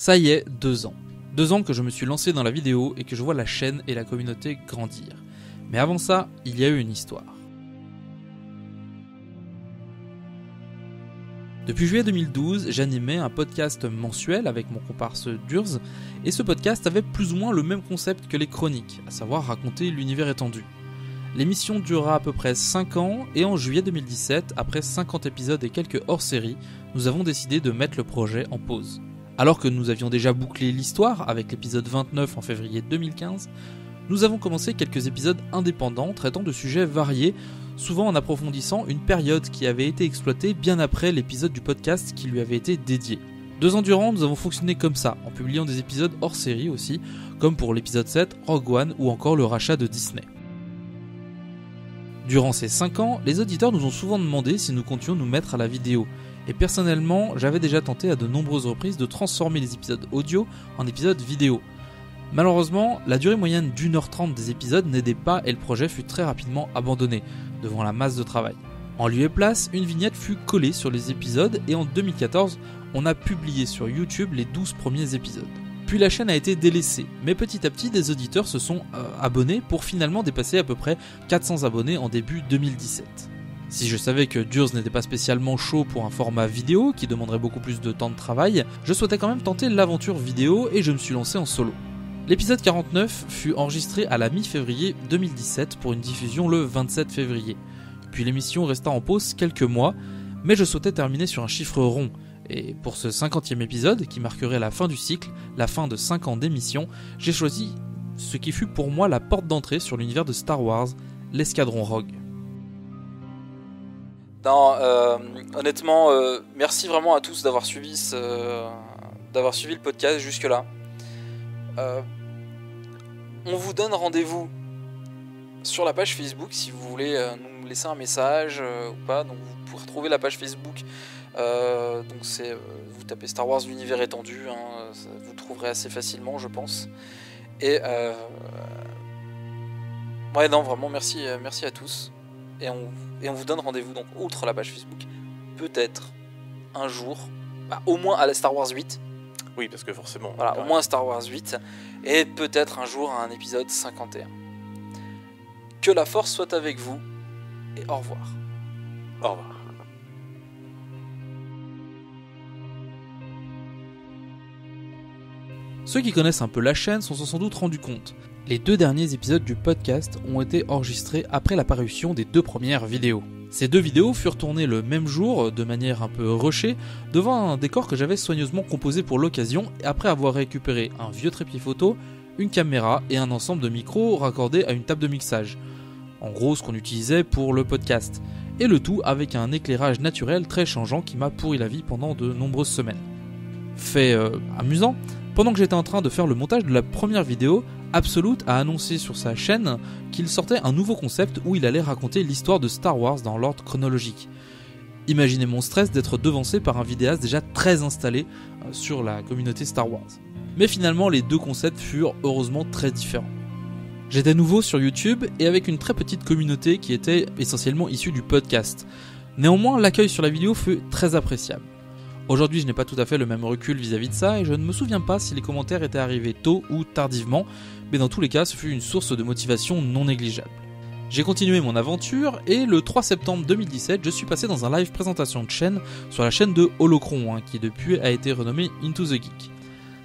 Ça y est, 2 ans. 2 ans que je me suis lancé dans la vidéo et que je vois la chaîne et la communauté grandir. Mais avant ça, il y a eu une histoire. Depuis juillet 2012, j'animais un podcast mensuel avec mon comparse Durz, et ce podcast avait plus ou moins le même concept que les chroniques, à savoir raconter l'univers étendu. L'émission durera à peu près 5 ans, et en juillet 2017, après 50 épisodes et quelques hors-série, nous avons décidé de mettre le projet en pause. Alors que nous avions déjà bouclé l'histoire avec l'épisode 29 en février 2015, nous avons commencé quelques épisodes indépendants traitant de sujets variés, souvent en approfondissant une période qui avait été exploitée bien après l'épisode du podcast qui lui avait été dédié. 2 ans durant, nous avons fonctionné comme ça, en publiant des épisodes hors série aussi, comme pour l'épisode 7, Rogue One ou encore le rachat de Disney. Durant ces 5 ans, les auditeurs nous ont souvent demandé si nous comptions nous mettre à la vidéo, et personnellement, j'avais déjà tenté à de nombreuses reprises de transformer les épisodes audio en épisodes vidéo. Malheureusement, la durée moyenne d'1h30 des épisodes n'aidait pas et le projet fut très rapidement abandonné, devant la masse de travail. En lieu et place, une vignette fut collée sur les épisodes et en 2014, on a publié sur YouTube les 12 premiers épisodes. Puis la chaîne a été délaissée, mais petit à petit des auditeurs se sont abonnés pour finalement dépasser à peu près 400 abonnés en début 2017. Si je savais que Durz n'était pas spécialement chaud pour un format vidéo qui demanderait beaucoup plus de temps de travail, je souhaitais quand même tenter l'aventure vidéo et je me suis lancé en solo. L'épisode 49 fut enregistré à la mi-février 2017 pour une diffusion le 27 février. Puis l'émission resta en pause quelques mois, mais je souhaitais terminer sur un chiffre rond. Et pour ce 50e épisode, qui marquerait la fin du cycle, la fin de 5 ans d'émission, j'ai choisi ce qui fut pour moi la porte d'entrée sur l'univers de Star Wars, l'Escadron Rogue. Non, honnêtement, merci vraiment à tous d'avoir suivi le podcast jusque-là. On vous donne rendez-vous sur la page Facebook si vous voulez nous laisser un message ou pas. Donc vous pouvez retrouver la page Facebook. Donc c'est vous tapez Star Wars l'univers étendu, vous le trouverez assez facilement, je pense. Et ouais, non, vraiment merci à tous. Et on vous donne rendez-vous donc outre la page Facebook, peut-être un jour, au moins à la Star Wars 8. Oui, parce que forcément. Voilà, au moins à Star Wars 8, et peut-être un jour à un épisode 51. Que la force soit avec vous, et au revoir. Au revoir. Ceux qui connaissent un peu la chaîne s'en sont sans doute rendus compte. Les 2 derniers épisodes du podcast ont été enregistrés après la parution des 2 premières vidéos. Ces 2 vidéos furent tournées le même jour, de manière un peu rushée, devant un décor que j'avais soigneusement composé pour l'occasion, et après avoir récupéré un vieux trépied photo, une caméra et un ensemble de micros raccordés à une table de mixage. En gros, ce qu'on utilisait pour le podcast. Et le tout avec un éclairage naturel très changeant qui m'a pourri la vie pendant de nombreuses semaines. Fait amusant, pendant que j'étais en train de faire le montage de la première vidéo, Absolute a annoncé sur sa chaîne qu'il sortait un nouveau concept où il allait raconter l'histoire de Star Wars dans l'ordre chronologique. Imaginez mon stress d'être devancé par un vidéaste déjà très installé sur la communauté Star Wars. Mais finalement, les 2 concepts furent heureusement très différents. J'étais nouveau sur YouTube et avec une très petite communauté qui était essentiellement issue du podcast. Néanmoins, l'accueil sur la vidéo fut très appréciable. Aujourd'hui, je n'ai pas tout à fait le même recul vis-à-vis de ça et je ne me souviens pas si les commentaires étaient arrivés tôt ou tardivement, mais dans tous les cas, ce fut une source de motivation non négligeable. J'ai continué mon aventure et le 3 septembre 2017, je suis passé dans un live présentation de chaîne sur la chaîne de Holocron, qui depuis a été renommée Into the Geek.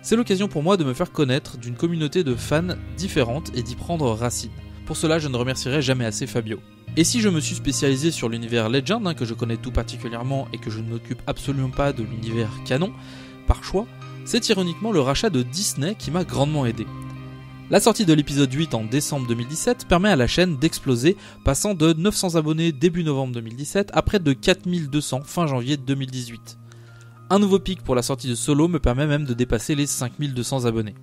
C'est l'occasion pour moi de me faire connaître d'une communauté de fans différentes et d'y prendre racine. Pour cela, je ne remercierai jamais assez Fabio. Et si je me suis spécialisé sur l'univers Legend, que je connais tout particulièrement et que je ne m'occupe absolument pas de l'univers canon, par choix, c'est ironiquement le rachat de Disney qui m'a grandement aidé. La sortie de l'épisode 8 en décembre 2017 permet à la chaîne d'exploser, passant de 900 abonnés début novembre 2017 à près de 4200 fin janvier 2018. Un nouveau pic pour la sortie de Solo me permet même de dépasser les 5200 abonnés.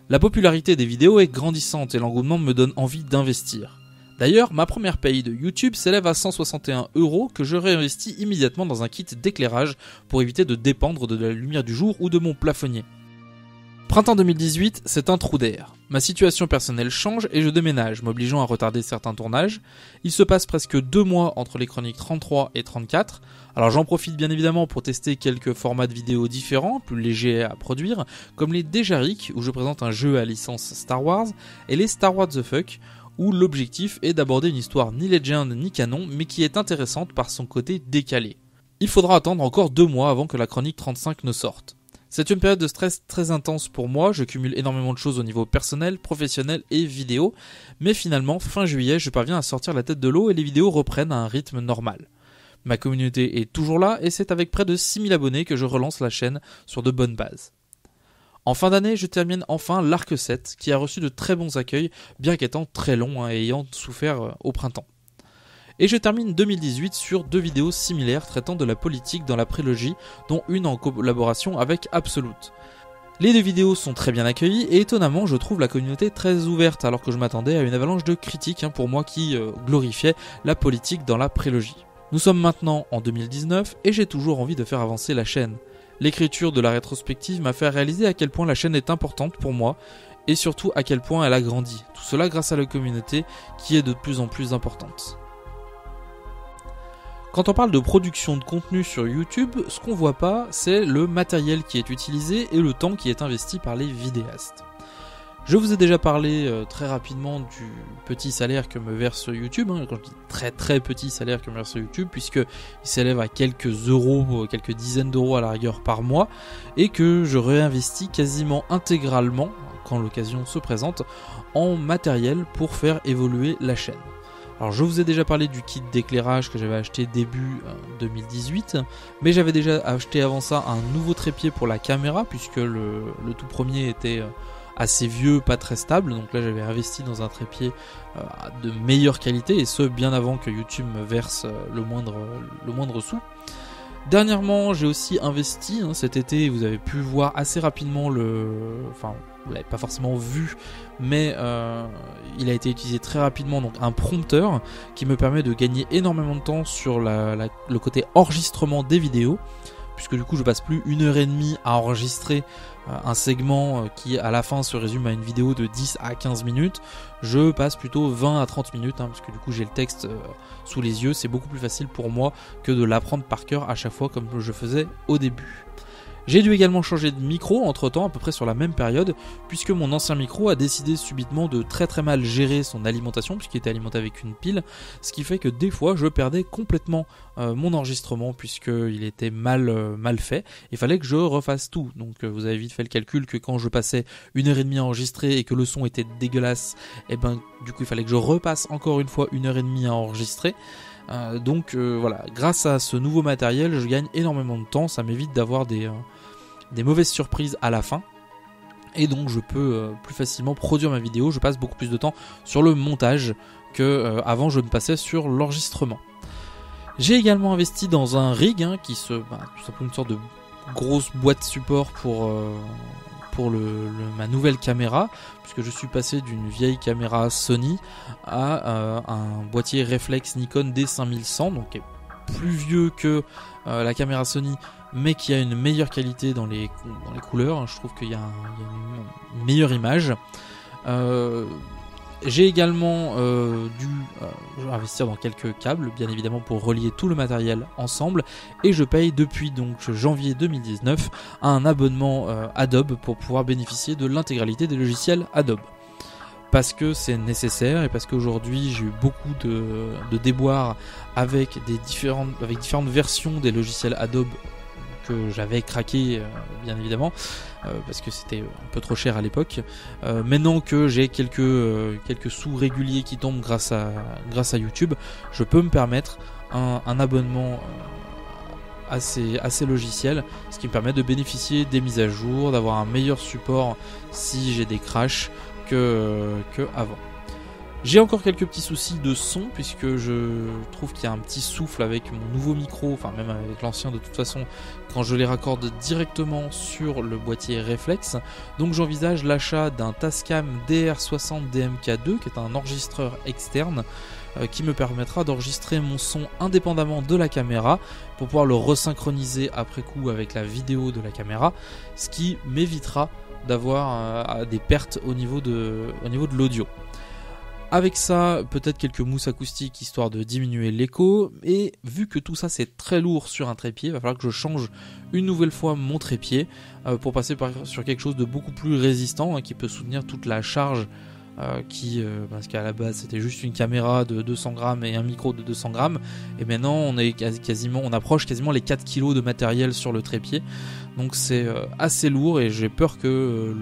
La popularité des vidéos est grandissante et l'engouement me donne envie d'investir. D'ailleurs, ma première paye de YouTube s'élève à 161 € que je réinvestis immédiatement dans un kit d'éclairage pour éviter de dépendre de la lumière du jour ou de mon plafonnier. Printemps 2018, c'est un trou d'air. Ma situation personnelle change et je déménage, m'obligeant à retarder certains tournages. Il se passe presque 2 mois entre les chroniques 33 et 34. Alors j'en profite bien évidemment pour tester quelques formats de vidéos différents, plus légers à produire, comme les Déjariques, où je présente un jeu à licence Star Wars, et les Star Wars The Fuck, où l'objectif est d'aborder une histoire ni Legend ni canon, mais qui est intéressante par son côté décalé. Il faudra attendre encore 2 mois avant que la chronique 35 ne sorte. C'est une période de stress très intense pour moi, je cumule énormément de choses au niveau personnel, professionnel et vidéo, mais finalement, fin juillet, je parviens à sortir la tête de l'eau et les vidéos reprennent à un rythme normal. Ma communauté est toujours là et c'est avec près de 6000 abonnés que je relance la chaîne sur de bonnes bases. En fin d'année, je termine enfin l'Arc 7, qui a reçu de très bons accueils, bien qu'étant très long et ayant souffert au printemps. Et je termine 2018 sur 2 vidéos similaires traitant de la politique dans la prélogie, dont une en collaboration avec Absolute. Les 2 vidéos sont très bien accueillies et étonnamment je trouve la communauté très ouverte alors que je m'attendais à une avalanche de critiques pour moi qui glorifiait la politique dans la prélogie. Nous sommes maintenant en 2019 et j'ai toujours envie de faire avancer la chaîne. L'écriture de la rétrospective m'a fait réaliser à quel point la chaîne est importante pour moi et surtout à quel point elle a grandi. Tout cela grâce à la communauté qui est de plus en plus importante. Quand on parle de production de contenu sur YouTube, ce qu'on voit pas, c'est le matériel qui est utilisé et le temps qui est investi par les vidéastes. Je vous ai déjà parlé très rapidement du petit salaire que me verse YouTube, quand je dis très très petit salaire que me verse YouTube, puisqu'il s'élève à quelques euros, quelques dizaines d'euros à la rigueur par mois, et que je réinvestis quasiment intégralement, quand l'occasion se présente, en matériel pour faire évoluer la chaîne. Alors je vous ai déjà parlé du kit d'éclairage que j'avais acheté début 2018, mais j'avais déjà acheté avant ça un nouveau trépied pour la caméra, puisque le tout premier était assez vieux, pas très stable, donc là j'avais investi dans un trépied de meilleure qualité, et ce bien avant que YouTube me verse le moindre sou. Dernièrement, j'ai aussi investi cet été, vous avez pu voir assez rapidement enfin, vous l'avez pas forcément vu, mais il a été utilisé très rapidement, donc un prompteur qui me permet de gagner énormément de temps sur le côté enregistrement des vidéos, puisque du coup je passe plus 1h30 à enregistrer un segment qui à la fin se résume à une vidéo de 10 à 15 minutes, je passe plutôt 20 à 30 minutes, parce que du coup j'ai le texte sous les yeux, c'est beaucoup plus facile pour moi que de l'apprendre par cœur à chaque fois comme je faisais au début. J'ai dû également changer de micro entre temps, à peu près sur la même période, puisque mon ancien micro a décidé subitement de très très mal gérer son alimentation, puisqu'il était alimenté avec une pile, ce qui fait que des fois je perdais complètement mon enregistrement, puisqu'il était mal fait. Il fallait que je refasse tout, donc vous avez vite fait le calcul que quand je passais 1h30 à enregistrer et que le son était dégueulasse, et ben du coup il fallait que je repasse encore une fois 1h30 à enregistrer. Donc voilà, grâce à ce nouveau matériel, je gagne énormément de temps, ça m'évite d'avoir des mauvaises surprises à la fin. Et donc je peux plus facilement produire ma vidéo, je passe beaucoup plus de temps sur le montage que avant je ne passais sur l'enregistrement. J'ai également investi dans un rig tout simplement une sorte de grosse boîte support pour ma nouvelle caméra, puisque je suis passé d'une vieille caméra Sony à un boîtier réflexe Nikon D5100, donc qui est plus vieux que la caméra Sony, mais qui a une meilleure qualité dans les couleurs. Je trouve qu'il y a une meilleure image. J'ai également dû investir dans quelques câbles, bien évidemment, pour relier tout le matériel ensemble, et je paye depuis donc janvier 2019 un abonnement Adobe pour pouvoir bénéficier de l'intégralité des logiciels Adobe. Parce que c'est nécessaire et parce qu'aujourd'hui j'ai eu beaucoup de déboires avec différentes versions des logiciels Adobe que j'avais craqué bien évidemment parce que c'était un peu trop cher à l'époque. Maintenant que j'ai quelques sous réguliers qui tombent grâce à YouTube, je peux me permettre un abonnement à ces logiciels, ce qui me permet de bénéficier des mises à jour, d'avoir un meilleur support si j'ai des crashs que avant. J'ai encore quelques petits soucis de son, puisque je trouve qu'il y a un petit souffle avec mon nouveau micro, enfin même avec l'ancien de toute façon, quand je les raccorde directement sur le boîtier réflexe. Donc j'envisage l'achat d'un Tascam DR60 DMK2, qui est un enregistreur externe, qui me permettra d'enregistrer mon son indépendamment de la caméra, pour pouvoir le resynchroniser après coup avec la vidéo de la caméra, ce qui m'évitera d'avoir des pertes au niveau de l'audio. Avec ça, peut-être quelques mousses acoustiques histoire de diminuer l'écho, et vu que tout ça c'est très lourd sur un trépied, il va falloir que je change une nouvelle fois mon trépied pour passer sur quelque chose de beaucoup plus résistant, hein, qui peut soutenir toute la charge parce qu'à la base c'était juste une caméra de 200 grammes et un micro de 200 grammes, et maintenant on approche quasiment les 4 kg de matériel sur le trépied, donc c'est assez lourd et j'ai peur que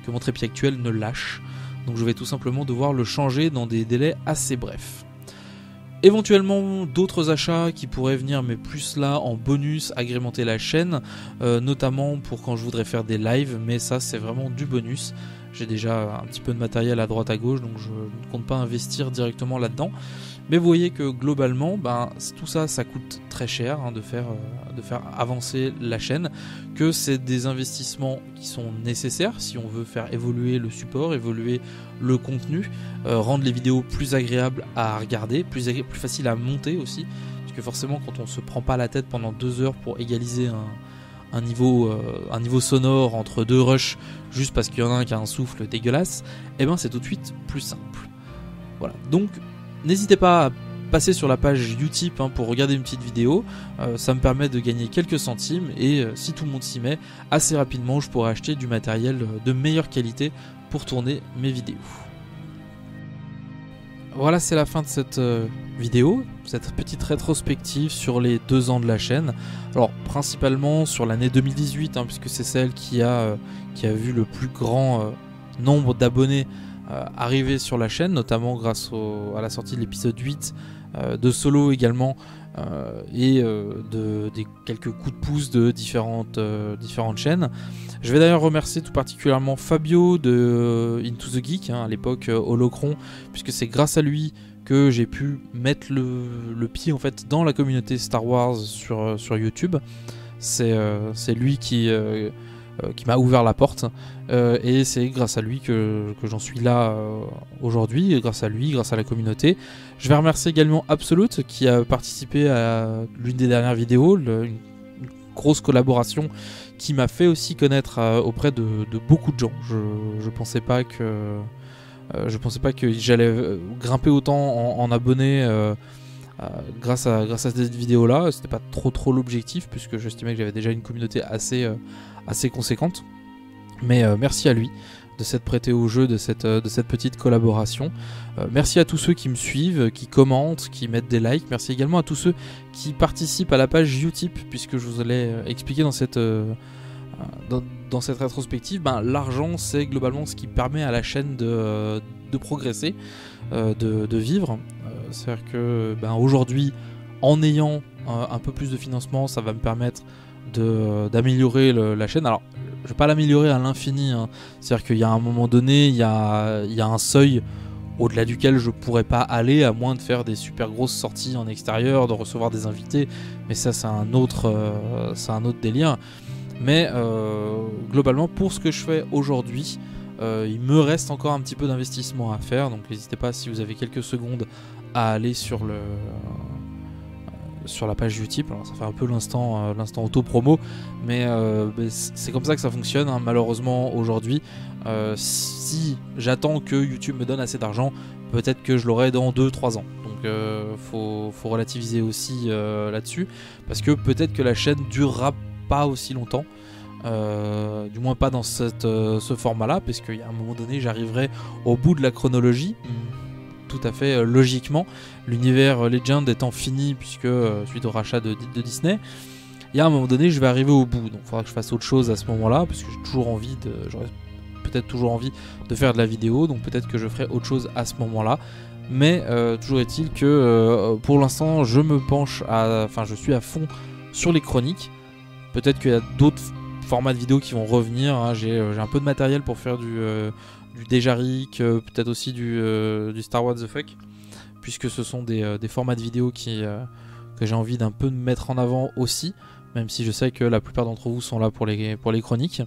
mon trépied actuel ne lâche. Donc je vais tout simplement devoir le changer dans des délais assez brefs. Éventuellement d'autres achats qui pourraient venir, mais plus là en bonus, agrémenter la chaîne, notamment pour quand je voudrais faire des lives, mais ça c'est vraiment du bonus. J'ai déjà un petit peu de matériel à droite à gauche, donc je ne compte pas investir directement là-dedans. Mais vous voyez que globalement, tout ça, ça coûte très cher, hein, de faire avancer la chaîne, que c'est des investissements qui sont nécessaires si on veut faire évoluer le support, évoluer le contenu, rendre les vidéos plus agréables à regarder, plus faciles à monter aussi, parce que forcément quand on se prend pas la tête pendant 2 heures pour égaliser un niveau sonore entre 2 rushs juste parce qu'il y en a un qui a un souffle dégueulasse, c'est tout de suite plus simple. Voilà, donc n'hésitez pas à passer sur la page Utip pour regarder une petite vidéo, ça me permet de gagner quelques centimes, et si tout le monde s'y met, assez rapidement je pourrai acheter du matériel de meilleure qualité pour tourner mes vidéos. Voilà, c'est la fin de cette vidéo, cette petite rétrospective sur les 2 ans de la chaîne. Alors principalement sur l'année 2018, puisque c'est celle qui a vu le plus grand nombre d'abonnés arriver sur la chaîne, notamment grâce à la sortie de l'épisode 8 de Solo également, et des quelques coups de pouce de différentes chaînes. Je vais d'ailleurs remercier tout particulièrement Fabio de Into the Geek, à l'époque Holocron, puisque c'est grâce à lui que j'ai pu mettre le pied en fait dans la communauté Star Wars sur YouTube. C'est lui qui m'a ouvert la porte, et c'est grâce à lui que j'en suis là aujourd'hui, et grâce à lui, grâce à la communauté. Je vais remercier également Absolute qui a participé à l'une des dernières vidéos, une grosse collaboration qui m'a fait aussi connaître auprès de beaucoup de gens. Je pensais pas que j'allais grimper autant en abonnés grâce à cette vidéo là. C'était pas trop l'objectif, puisque j'estimais que j'avais déjà une communauté assez conséquente, mais merci à lui de s'être prêté au jeu de cette petite collaboration. Merci à tous ceux qui me suivent, qui commentent, qui mettent des likes. Merci également à tous ceux qui participent à la page Utip, puisque je vous allais expliquer dans cette rétrospective, l'argent c'est globalement ce qui permet à la chaîne de progresser, de vivre. C'est-à-dire que aujourd'hui, en ayant un peu plus de financement, ça va me permettre d'améliorer la chaîne. Alors je vais pas l'améliorer à l'infini, c'est-à-dire qu'il y a un moment donné, il y a un seuil au-delà duquel je pourrais pas aller, à moins de faire des super grosses sorties en extérieur, de recevoir des invités, mais ça c'est un autre délire. Mais globalement, pour ce que je fais aujourd'hui, il me reste encore un petit peu d'investissement à faire, donc n'hésitez pas, si vous avez quelques secondes, à aller sur la page Utip. Alors ça fait un peu l'instant auto-promo, mais c'est comme ça que ça fonctionne, malheureusement aujourd'hui. Si j'attends que YouTube me donne assez d'argent, peut-être que je l'aurai dans 2-3 ans. Donc faut relativiser aussi là-dessus, parce que peut-être que la chaîne durera pas aussi longtemps, du moins pas dans ce format-là, parce qu'à un moment donné j'arriverai au bout de la chronologie. Tout à fait logiquement, l'univers Legend étant fini, puisque suite au rachat de Disney, il y a un moment donné je vais arriver au bout, donc il faudra que je fasse autre chose à ce moment-là, parce que j'aurais peut-être toujours envie de faire de la vidéo, donc peut-être que je ferai autre chose à ce moment-là. Mais toujours est-il que pour l'instant je suis à fond sur les chroniques. Peut-être qu'il y a d'autres formats de vidéos qui vont revenir, j'ai un peu de matériel pour faire du Déjaric, peut-être aussi du Star Wars The Fuck, puisque ce sont des formats de vidéos que j'ai envie d'un peu mettre en avant aussi, même si je sais que la plupart d'entre vous sont là pour les chroniques.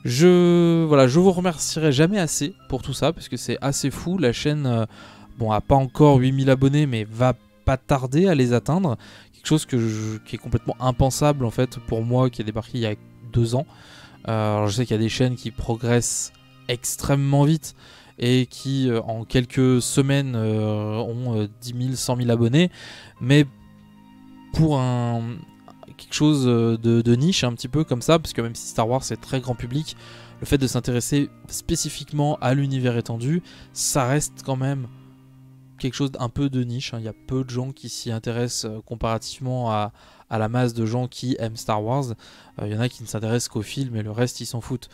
Je vous remercierai jamais assez pour tout ça, parce que c'est assez fou. La chaîne a pas encore 8000 abonnés, mais va pas tarder à les atteindre, quelque chose qui est complètement impensable en fait pour moi, qui a débarqué il y a 2 ans. Alors je sais qu'il y a des chaînes qui progressent extrêmement vite et qui en quelques semaines ont 10 000, 100 000 abonnés, mais pour quelque chose de niche un petit peu comme ça, parce que même si Star Wars c'est très grand public, le fait de s'intéresser spécifiquement à l'univers étendu, ça reste quand même quelque chose d'un peu de niche. Il y a peu de gens qui s'y intéressent comparativement à la masse de gens qui aiment Star Wars. Il y en a qui ne s'intéressent qu'au film et le reste ils s'en foutent.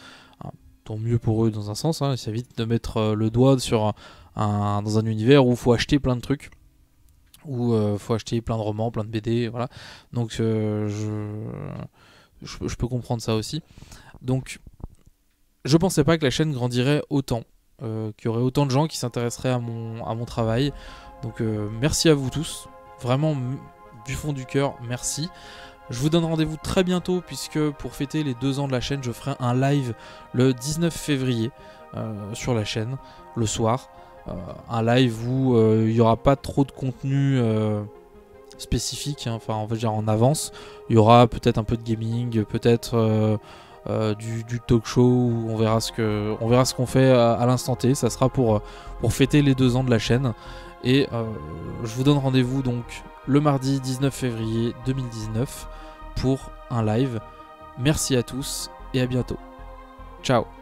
Tant mieux pour eux dans un sens, hein. Ça évite de mettre le doigt sur dans un univers où il faut acheter plein de trucs, où il faut acheter plein de romans, plein de BD, voilà. Donc je peux comprendre ça aussi. Donc je pensais pas que la chaîne grandirait autant, qu'il y aurait autant de gens qui s'intéresseraient à mon travail. Donc merci à vous tous, vraiment du fond du cœur, merci. Je vous donne rendez-vous très bientôt, puisque pour fêter les 2 ans de la chaîne, je ferai un live le 19 février sur la chaîne, le soir. Un live où il n'y aura pas trop de contenu spécifique, hein, enfin on va dire en avance. Il y aura peut-être un peu de gaming, peut-être du talk show, où on verra ce qu'on fait à l'instant T. Ça sera pour fêter les 2 ans de la chaîne. Et je vous donne rendez-vous donc le mardi 19 février 2019 pour un live. Merci à tous et à bientôt. Ciao.